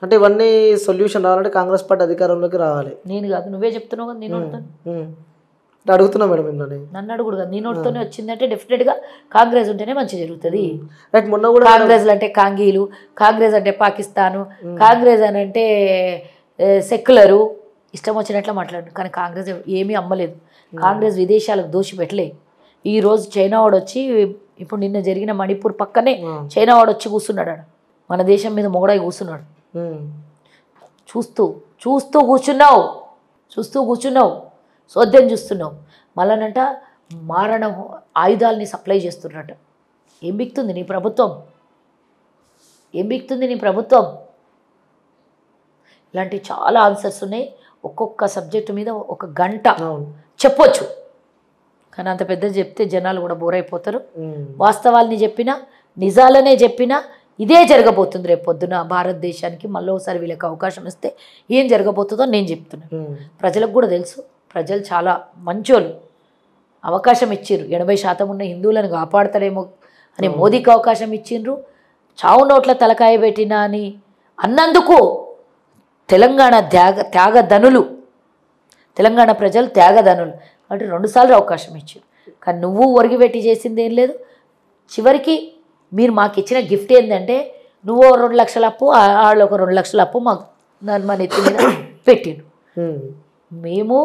అంటే ఇవన్నీ సొల్యూషన్ రావాలంటే కాంగ్రెస్ పార్టీ అధికారంలోకి రావాలి. నేను కాదు, నువ్వే చెప్తున్నావు కదా. నేను అడుగుతున్నా మేడం మిమ్మల్ని. నన్ను అడుగుడు కదా, నీ నోటితోనే వచ్చిందంటే డెఫినెట్గా కాంగ్రెస్ ఉంటేనే మంచి జరుగుతుంది. రైట్. మొన్న కూడా కాంగ్రెస్ అంటే కాంగీలు, కాంగ్రెస్ అంటే పాకిస్తాను, కాంగ్రెస్ అని అంటే సెక్యులరు, ఇష్టం వచ్చినట్లు మాట్లాడు. కానీ కాంగ్రెస్ ఏమీ అమ్మలేదు. కాంగ్రెస్ విదేశాలకు దోషి పెట్టలే. ఈరోజు చైనా వాడు వచ్చి, ఇప్పుడు నిన్న జరిగిన మణిపూర్ పక్కనే చైనా వాడు వచ్చి కూర్చున్నాడు. మన దేశం మీద మొగడై కూర్చున్నాడు. చూస్తూ చూస్తూ కూర్చున్నావు, సోద్యం చూస్తున్నావు. మళ్ళనంట మారణ ఆయుధాలని సప్లై చేస్తున్నట్ట. ఏం బిక్తుంది నీ ప్రభుత్వం? ఇలాంటి చాలా ఆన్సర్స్ ఉన్నాయి. ఒక్కొక్క సబ్జెక్టు మీద ఒక గంట చెప్పొచ్చు. కానీ అంత పెద్ద చెప్తే జనాలు కూడా బోర్ అయిపోతారు. వాస్తవాల్ని చెప్పినా, నిజాలనే చెప్పినా ఇదే జరగబోతుంది రేపు పొద్దున భారతదేశానికి. మళ్ళీ ఒకసారి వీళ్ళకి అవకాశం ఇస్తే ఏం జరగబోతుందో నేను చెప్తున్నాను. ప్రజలకు కూడా తెలుసు. ప్రజలు చాలా మంచోళ్ళు. అవకాశం ఇచ్చిండ్రు. 80% ఉన్న హిందువులను కాపాడతాడేమో అని మోదీకి అవకాశం ఇచ్చిండ్రు. చావు నోట్ల తలకాయ పెట్టినా అని అన్నందుకు తెలంగాణ త్యాగధనులు, తెలంగాణ ప్రజలు త్యాగధనులు అంటే 2 సార్లు అవకాశం ఇచ్చారు. కానీ నువ్వు ఒరిగిపెట్టి చేసింది ఏం లేదు. చివరికి మీరు మాకు ఇచ్చిన గిఫ్ట్ ఏంటంటే, నువ్వు 2 లక్షల అప్పు, వాళ్ళు ఒక 2 లక్షల అప్పు మాకు మన ఎత్తి మీద పెట్టిండు. మేము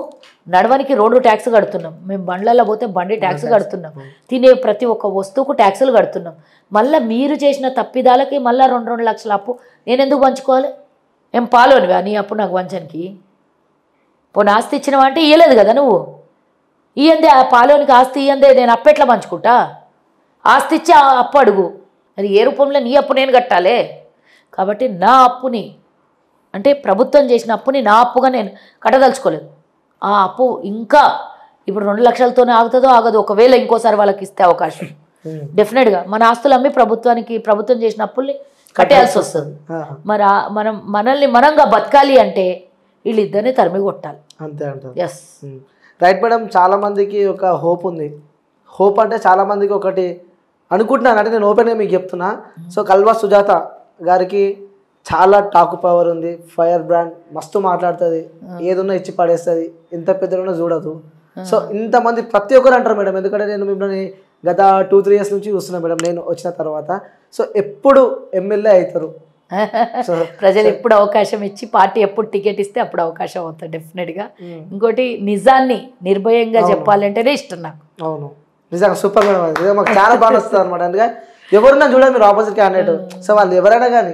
నడవనికి రోడ్డు ట్యాక్స్ కడుతున్నాం, మేము బండ్లలో పోతే బండి ట్యాక్స్ కడుతున్నాం, తినే ప్రతి ఒక్క వస్తువుకు ట్యాక్సులు కడుతున్నాం. మళ్ళీ మీరు చేసిన తప్పిదాలకి మళ్ళీ 2 లక్షల అప్పు నేను ఎందుకు పంచుకోవాలి? ఏం పాలోనివా నీ అప్పు నాకు వంచనికి? పోనీ ఆస్తి ఇచ్చినవా అంటే ఇవ్వలేదు కదా నువ్వు. ఇయ్యందే ఆ పాలోనికి ఆస్తి ఇయ్యందే నేను అప్పు ఎట్లా పంచుకుంటా? ఆస్తి ఇచ్చి ఆ అప్పు అడుగు. అది ఏ రూపంలో నీ అప్పు నేను కట్టాలే. కాబట్టి నా అప్పుని, అంటే ప్రభుత్వం చేసిన అప్పుని నా అప్పుగా నేను కట్టదలుచుకోలేదు. ఆ అప్పు ఇంకా ఇప్పుడు 2 లక్షలతోనే ఆగుతుందో ఆగదు. ఒకవేళ ఇంకోసారి వాళ్ళకి ఇస్తే అవకాశం, డెఫినెట్గా మన ఆస్తులు అమ్మి ప్రభుత్వం చేసిన అప్పుల్ని కట్టేయాల్సి వస్తుంది. మరి మనల్ని మనంగా బతకాలి అంటే వీళ్ళిద్దరిని తరిమి కొట్టాలి. అంతే అంటారు. Yes, right madam. చాలామందికి ఒక హోప్ ఉంది. హోప్ అంటే చాలామందికి ఒకటి అనుకుంటున్నాను, అంటే నేను ఓపెన్గా మీకు చెప్తున్నా. సో కల్వా సుజాత గారికి చాలా టాక్ పవర్ ఉంది. ఫైర్ బ్రాండ్, మస్తు మాట్లాడుతుంది, ఏదున్నా ఇచ్చి పడేస్తుంది, ఎంత పెద్దగా చూడదు. సో ఇంతమంది ప్రతి ఒక్కరు అంటారు మేడం. ఎందుకంటే నేను మిమ్మల్ని గత 2-3 ఇయర్స్ నుంచి చూస్తున్నాను మేడం, నేను వచ్చిన తర్వాత. సో ఎప్పుడు ఎమ్మెల్యే అవుతారు. ప్రజలు ఎప్పుడు అవకాశం ఇచ్చి, పార్టీ ఎప్పుడు టికెట్ ఇస్తే అప్పుడు అవకాశం అవుతుంది డెఫినెట్గా. ఇంకోటి, నిజాన్ని నిర్భయంగా చెప్పాలంటేనే ఇష్టం నాకు. అవును, నిజంగా సూపర్ మేడం. అది మాకు చాలా బాగా వస్తుంది అనమాట. అందుకే ఎవరున్నా చూడండి మీరు ఆపోజిట్ క్యాండిడేట్, సో వాళ్ళు ఎవరైనా కానీ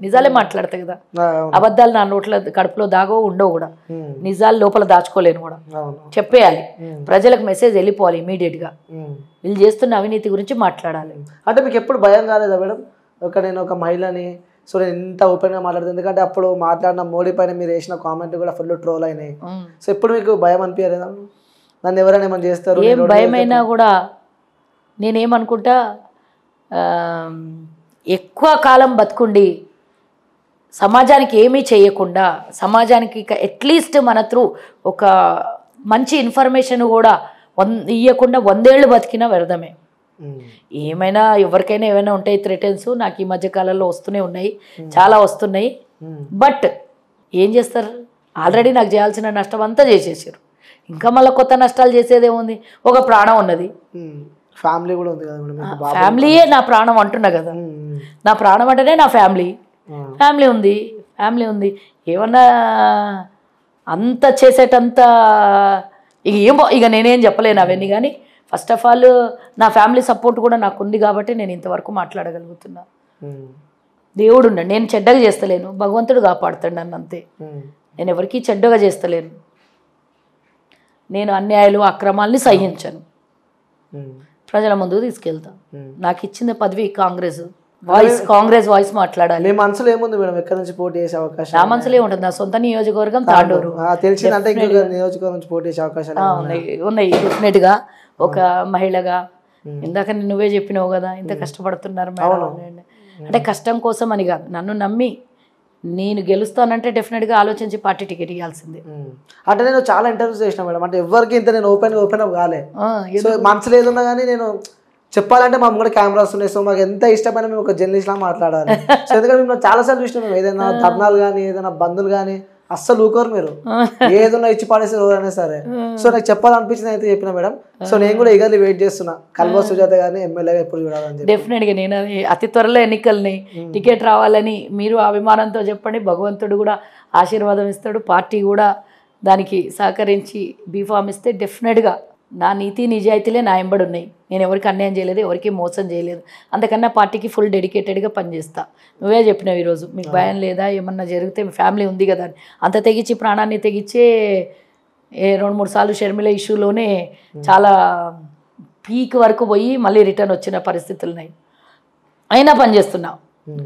నిజాలే మాట్లాడతాయి కదా. అబద్ధాలు నా నోట్ల కడుపులో దాగో ఉండవు కూడా. నిజాలు లోపల దాచుకోలేను కూడా, చెప్పేయాలి. ప్రజలకు మెసేజ్ వెళ్ళిపోవాలి ఇమీడియట్గా. వీళ్ళు చేస్తున్న అవినీతి గురించి మాట్లాడాలి. అంటే మీకు ఎప్పుడు భయం కాలేదా మేడం? నేను ఒక మహిళని, సో నేను ఇంత ఓపెన్గా మాట్లాడుతుంది. ఎందుకంటే అప్పుడు మాట్లాడిన మోడీ పైన మీరు వేసిన కామెంట్ కూడా ఫుల్ ట్రోల్ అయినాయి. సో ఎప్పుడు మీకు భయం అనిపించలేదా? నన్ను ఎవరైనా ఏమైనా చేస్తారు? ఏం భయమైనా కూడా నేనేమనుకుంటా, ఎక్కువ కాలం బతుకుండి సమాజానికి ఏమీ చేయకుండా, సమాజానికి అట్లీస్ట్ మన త్రూ ఒక మంచి ఇన్ఫర్మేషన్ కూడా ఇవ్వకుండా 100 ఏళ్ళు బతికినా వ్యర్థమే. ఏమైనా ఎవరికైనా ఏమైనా ఉంటాయి థ్రెటన్స్. నాకు ఈ మధ్యకాలంలో వస్తూనే ఉన్నాయి, చాలా వస్తున్నాయి. బట్ ఏం చేస్తారు? ఆల్రెడీ నాకు చేయాల్సిన నష్టం అంతా చేసేసారు. ఇంకా మళ్ళీ కొత్త నష్టాలు చేసేదేముంది? ఒక ప్రాణం ఉన్నది, ఫ్యామిలీ కూడా ఉంది కదా. ఫ్యామిలీయే నా ప్రాణం అంటున్నా కదా. నా ప్రాణం అంటేనే నా ఫ్యామిలీ ఉంది. ఏమన్నా అంత చేసేటంత ఇక నేనేం చెప్పలేను అవన్నీ. కానీ ఫస్ట్ ఆఫ్ ఆల్ నా ఫ్యామిలీ సపోర్ట్ కూడా నాకు ఉంది కాబట్టి నేను ఇంతవరకు మాట్లాడగలుగుతున్నా. దేవుడు ఉన్నాడు, నేను చెడ్డగా చేస్తలేను, భగవంతుడు కాపాడుతాడు నన్ను, అంతే. నేను ఎవరికి చెడ్డగా చేస్తలేను. నేను అన్యాయాలు అక్రమాలని సహించను, ప్రజల ముందుకు తీసుకెళ్తాను. నాకు ఇచ్చిన పదవి కాంగ్రెస్ వాయిస్ మాట్లాడాలి. మీ మనసులో ఏముంది మేడం? ఎక్కడి నుంచి పోటీ చేసే అవకాశం? నా మనసులో ఏముంటుంది? నా సొంత నియోజకవర్గం తాండూరు. తెలిసిందంటే నియోజకవర్గం నుంచి పోటీ చేసే అవకాశాలు ఉన్నాయి డెఫినెట్గా. ఒక మహిళగా ఇందాక నువ్వే చెప్పినావు కదా, ఇంత కష్టపడుతున్నారు మేడం అంటే కష్టం కోసం అని కాదు, నన్ను నమ్మి నేను గెలుస్తానంటే డెఫినెట్గా ఆలోచించి పార్టీ టికెట్ ఇవ్వాల్సిందే. అంటే నేను చాలా ఇంటర్వ్యూస్ చేసిన మేడం, అంటే ఎవరికి ఇంత నేను ఓపెన్ అప్ కాలే. సో మనసులో ఏదున్నా కానీ నేను చెప్పాలంటే మా కూడా కెమెరాస్ ఉన్నాయి. సో మాకు ఎంత ఇష్టమైన మేము ఒక జర్నలిస్ట్ లా మాట్లాడాలి. సో ఎందుకంటే మేము చాలాసార్లు చూసినాం, మేము ఏదైనా ధర్నాలు కానీ ఏదైనా బంధులు కానీ అస్సలు ఊకోరు మీరు, ఏదన్నా ఇచ్చి పాడేసి ఎవరైనా సరే. సో నాకు చెప్పాలనిపించింది అయితే చెప్పిన మేడం. సో నేను కూడా ఈగర్లీ వెయిట్ చేస్తున్నా కల్వా సుజాత గారిని ఎమ్మెల్యేగా ఎప్పుడు చూడాలని. డెఫినెట్గా నేను అతి త్వరలో ఎన్నికల్ని టికెట్ రావాలని మీరు అభిమానంతో చెప్పండి. భగవంతుడు కూడా ఆశీర్వాదం ఇస్తాడు, పార్టీ కూడా దానికి సహకరించి బీఫామ్ ఇస్తే డెఫినెట్గా నా నీతి నిజాయితీలే నా ఎంబడి ఉన్నాయి. నేను ఎవరికి అన్యాయం చేయలేదు, ఎవరికి మోసం చేయలేదు. అంతకన్నా పార్టీకి ఫుల్ డెడికేటెడ్గా పనిచేస్తా. నువ్వే చెప్పినావు ఈరోజు మీకు భయం లేదా, ఏమన్నా జరిగితే మీ ఫ్యామిలీ ఉంది కదా అని. అంత తెగించి ప్రాణాన్ని తెగించే 2-3 సార్లు షర్మిల ఇష్యూలోనే చాలా పీక్ వరకు పోయి మళ్ళీ రిటర్న్ వచ్చిన పరిస్థితులు ఉన్నాయి. అయినా పనిచేస్తున్నా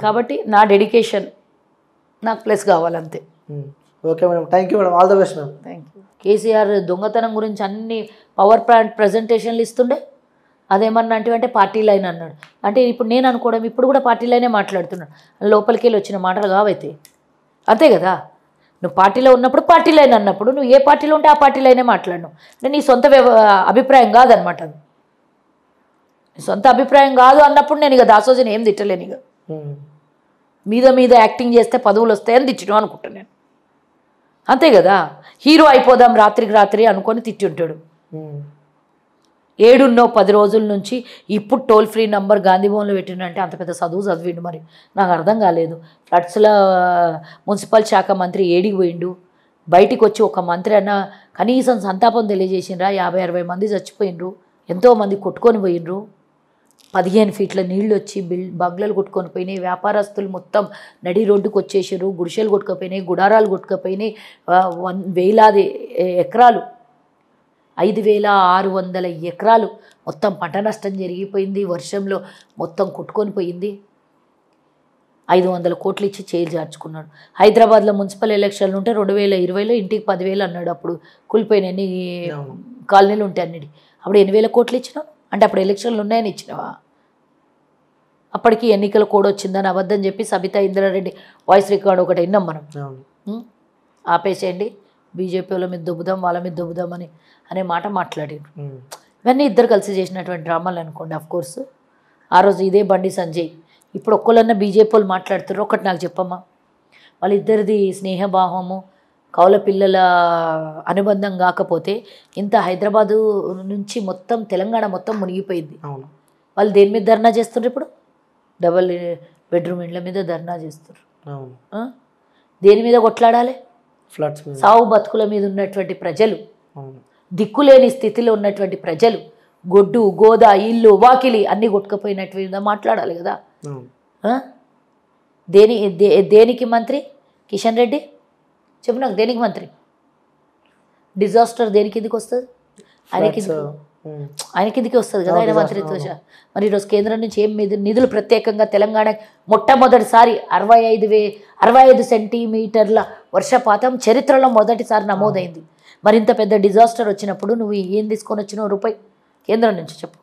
కాబట్టి నా డెడికేషన్ నాకు ప్లస్ కావాలంతే. Okay madam, thank you madam, all the best madam. Thank you. KCR దొంగతనం గురించి అన్ని పవర్ ప్లాంట్ ప్రజెంటేషన్లు ఇస్తుండే, అదేమన్నా అంటే పార్టీ లైన్ అన్నాడు. అంటే ఇప్పుడు నేను అనుకోవడం ఇప్పుడు కూడా పార్టీ లైనే మాట్లాడుతున్నాడు. లోపలికి వెళ్ళి వచ్చిన మాటలు కావైతే అంతే కదా. నువ్వు పార్టీలో ఉన్నప్పుడు పార్టీ లైన్ అన్నప్పుడు నువ్వు ఏ పార్టీలో ఉంటే ఆ పార్టీ లైనే మాట్లాడను. అంటే నీ సొంత అభిప్రాయం కాదనమాట. అది నీ సొంత అభిప్రాయం కాదు అన్నప్పుడు నేను ఇక దాసోజని ఏం తిట్టలేను. ఇక మీద యాక్టింగ్ చేస్తే పదవులు వస్తాయని తిట్టడం అనుకుంటాను నేను, అంతే కదా. హీరో అయిపోదాం రాత్రికి రాత్రి అనుకొని తిట్టి ఉంటాడు. 7-10 రోజుల నుంచి ఇప్పుడు టోల్ ఫ్రీ నంబర్ గాంధీ భవన్లో పెట్టిండంటే అంత పెద్ద చదువు చదివిండు. మరి నాకు అర్థం కాలేదు. ఫ్లడ్స్లో మున్సిపల్ శాఖ మంత్రి ఏడికి పోయిండు, బయటికి వచ్చి ఒక మంత్రి అన్న కనీసం సంతాపం తెలియజేసిండ్రా? 50-60 మంది చచ్చిపోయినరు, ఎంతోమంది కొట్టుకొని పోయినరు, 15 ఫీట్ల నీళ్ళు వచ్చి బంగ్లాలు కొట్టుకొని పోయినాయి, వ్యాపారస్తులు మొత్తం నడి రోడ్డుకు వచ్చేసారు, గుడిసెలు కొట్టుకపోయినాయి, గుడారాలు కొట్టుకపోయినాయి, వేలాది ఎకరాలు 5,600 ఎకరాలు మొత్తం పంట నష్టం జరిగిపోయింది. వర్షంలో మొత్తం కొట్టుకొని పోయింది. 500 కోట్లు ఇచ్చి చేయి జార్చుకున్నాడు. హైదరాబాద్లో మున్సిపల్ ఎలక్షన్లు ఉంటే 2020లో ఇంటికి 10,000 అన్నాడు. అప్పుడు కూలిపోయిన ఎన్ని కాలనీలు ఉంటాయి అన్నిటి. అప్పుడు 8,000 కోట్లు ఇచ్చినావు అంటే అప్పుడు ఎలక్షన్లు ఉన్నాయని ఇచ్చినావా? అప్పటికి ఎన్నికల కోడ్ వచ్చిందని అబద్ధం చెప్పి సబితా ఇంద్రారెడ్డి వాయిస్ రికార్డ్ ఒకటి విన్నాం మనం. ఆపేసేయండి, బీజేపీ వాళ్ళ మీద దుబ్బుదాం, వాళ్ళ మీద దుబ్బుదాం అనే మాట మాట్లాడారు. ఇవన్నీ ఇద్దరు కలిసి చేసినటువంటి డ్రామాలు అనుకోండి. అఫ్కోర్స్ ఆ రోజు ఇదే బండి సంజయ్, ఇప్పుడు ఒక్కళ్ళన్నా బీజేపీ వాళ్ళు మాట్లాడుతున్నారు. ఒకటి నాకు చెప్పమ్మా, వాళ్ళిద్దరిది స్నేహభావము కౌల పిల్లల అనుబంధం కాకపోతే ఇంత హైదరాబాదు నుంచి మొత్తం తెలంగాణ మొత్తం మునిగిపోయింది. వాళ్ళు దేని మీద ధర్నా చేస్తున్నారు? ఇప్పుడు డబల్ బెడ్రూమ్ ఇండ్ల మీద ధర్నా చేస్తున్నారు. దేని మీద కొట్లాడాలి? ఫ్లడ్స్, సావు బతుకుల మీద ఉన్నటువంటి ప్రజలు, దిక్కులేని స్థితిలో ఉన్నటువంటి ప్రజలు, గొడ్డు గోద ఇల్లు వాకిలి అన్నీ కొట్టుకుపోయినట్టు మాట్లాడాలి కదా. దేనికి మంత్రి కిషన్ రెడ్డి చెప్పు నాకు, దేనికి మంత్రి? డిజాస్టర్ దేనికి కిందికి వస్తుంది? ఆయన కిందికి వస్తుంది కదా, ఆయన మంత్రిత్వ శాఖ. మరి ఈరోజు కేంద్రం నుంచి ఏం నిధులు ప్రత్యేకంగా తెలంగాణ మొట్టమొదటిసారి 65 సెంటీమీటర్ల వర్షపాతం చరిత్రలో మొదటిసారి నమోదైంది. మరింత పెద్ద డిజాస్టర్ వచ్చినప్పుడు నువ్వు ఏం తీసుకొని వచ్చినావు రూపాయి కేంద్రం నుంచి చెప్పు?